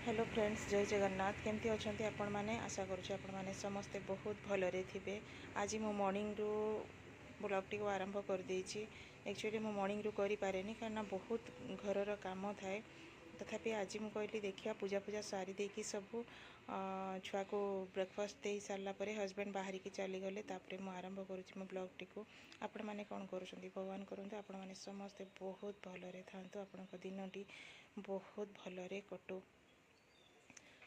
Hello friends, जय जगन्नाथ। केमती अच्छा आपण मैंने आशा करुँचे आपण मैंने समस्ते बहुत भलरे थे। आज मो मॉर्निंग रू ब्लॉग टी आरंभ कर देछि। एक्चुअली मो मॉर्निंग रू करि पारेनी कारण बहुत घरर काम थाए। तथापि आज मुझे कहली देखिया पूजा पूजा सारी देकी सबू छुआ को ब्रेकफास्ट दे सारा पर हजबैंड बाहर की चली गले। तापर मुझे आरंभ करुँची मो ब्लॉग टी को। आपण मैंने कौन करुँच भगवान करूँ आपण मैंने समस्ते बहुत भलरे था। आपण दिन टी बहुत भलरे कटू।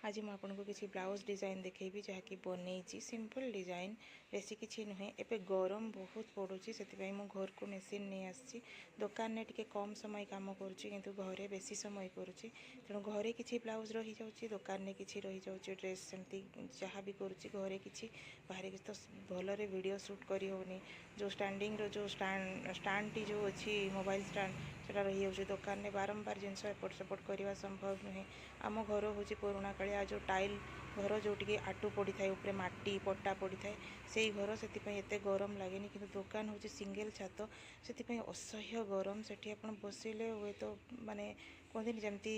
आज मुझे आपको किसी ब्लाउज डिजाइन देखेबी जहाँकि बनई सिंपल डिजाइन बेसी किसी नुहे। एबे गरम बहुत पड़ुची से मु घर को मेसीन नहीं आसी। दुकान ने टिके कम समय काम करुँची किंतु घरे बेसी समय करुँची। तेणु घरे किसी ब्लाउज रही जाऊँची, दुकान ने किसी रही जाऊँची, ड्रेस सेमती जहाँ भी करुँची घरे किसी बाहर किसी तो भलरे वीडियो शूट करी होनी। जो स्टैंडिंग रो जो स्टैंड टी जो अच्छी मोबाइल स्टैंड सेटा रही जाऊँची। दुकान में बारंबार जिनस एपट सेपट करवा संभव नुहे। आम घर हूँ पुराणा कालिया जो टाइल घर जोटि आटू पड़ी थाए ऊपर माटी पट्टा पड़ी थाए से घर से एते गरम लगे कि दुकान हूँ सिंगल छात से असह्य गरम से बसिले हुए तो माने कहते जमती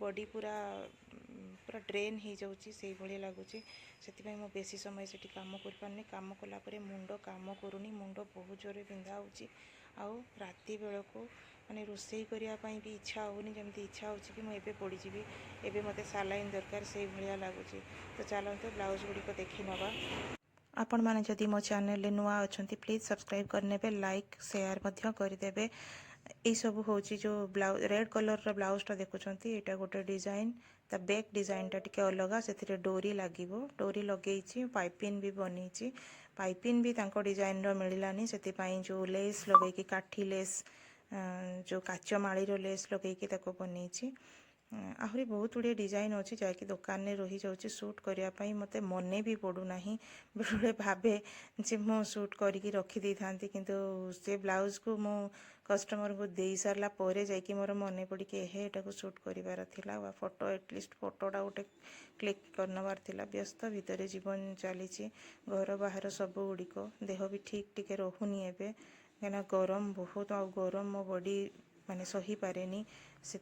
बॉडी पूरा पूरा ड्रेन हो जाऊँगी से भाई लगुच। से मु बेसी समय से काम कर पारनी। काम कलापर मुंड काम करूनी, मुंड बहुत जोर बिंधा हो। राति बेलू माने रोषे करने भी इच्छा होनी, जमी इच्छा हो कि मुझे पड़जी एबे मते सालाइन दरकार से भाया लगुच। तो चलते ब्लाउज गुड़िक देखी नवा। आपण मैंने जदि मो चैनल नुआ अच्छा प्लीज सब्सक्राइब करने, लाइक शेयर करदे। यही सब हूँ जो ब्लाउज रेड कलर ब्लाउजटा देखुंत यहाँ गोटे डिजाइन ता बैक डिजाइनटा टिके अलग से डोरी लगे डोरी लगे पाइपिंग भी बनी। पाइपिंग भी तांको डिजाइन मिलानी से जो लेस लगे काठी लेस जो काच माड़ीर लेस लगे बनई। आहरी बहुत गुड़े डिजाइन अच्छी जहाँकि दुकान में रही जाऊँगी सूट करने मत मन भी पड़ूना। बेले भावे जे मु सूट करके रखी था किंतु से ब्लाउज को मु कस्टमर को दे सारा पर जाकि मोर मन पड़ी कि एटा को सूट करार था। फोटो एटलिस्ट फोटोटा गोटे क्लिक करनबार था। व्यस्त भितर जीवन चली घर बाहर सब गुड़िक देह भी ठीक टिके रोनी एवं कहीं गरम बहुत गरम मो बॉडी माने सही पारे से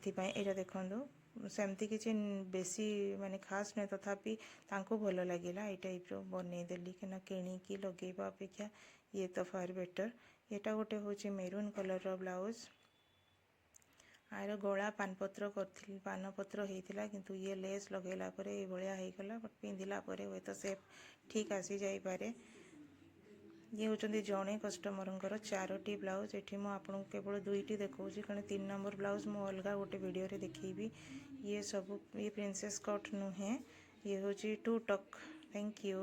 देखु सेमती किसी बेसी माने खास नहीं तथापि तांको भल लगे ये टाइप बनईदेली कहीं किणिकी लगेवा अपेक्षा ये तो फार बेटर। यहाँ गोटे हूँ मेरून कलर ब्लाउज आर गला पानपत्र कर पानपत्र होता किंतु ये लेस लगेला ये भाया होगला बट पिंधिला हे तो सेप ठीक आसी जापे। ये होती जड़े कस्टमर चारोटी ब्लाउज ये मुझे केवल दुईटी देखा कारण 3 नंबर ब्लाउज मु अलग गोटे वीडियो रे देखी। ये सब ये प्रिंसेस कट नुहे, ये हूँ 2 टक। Thank you.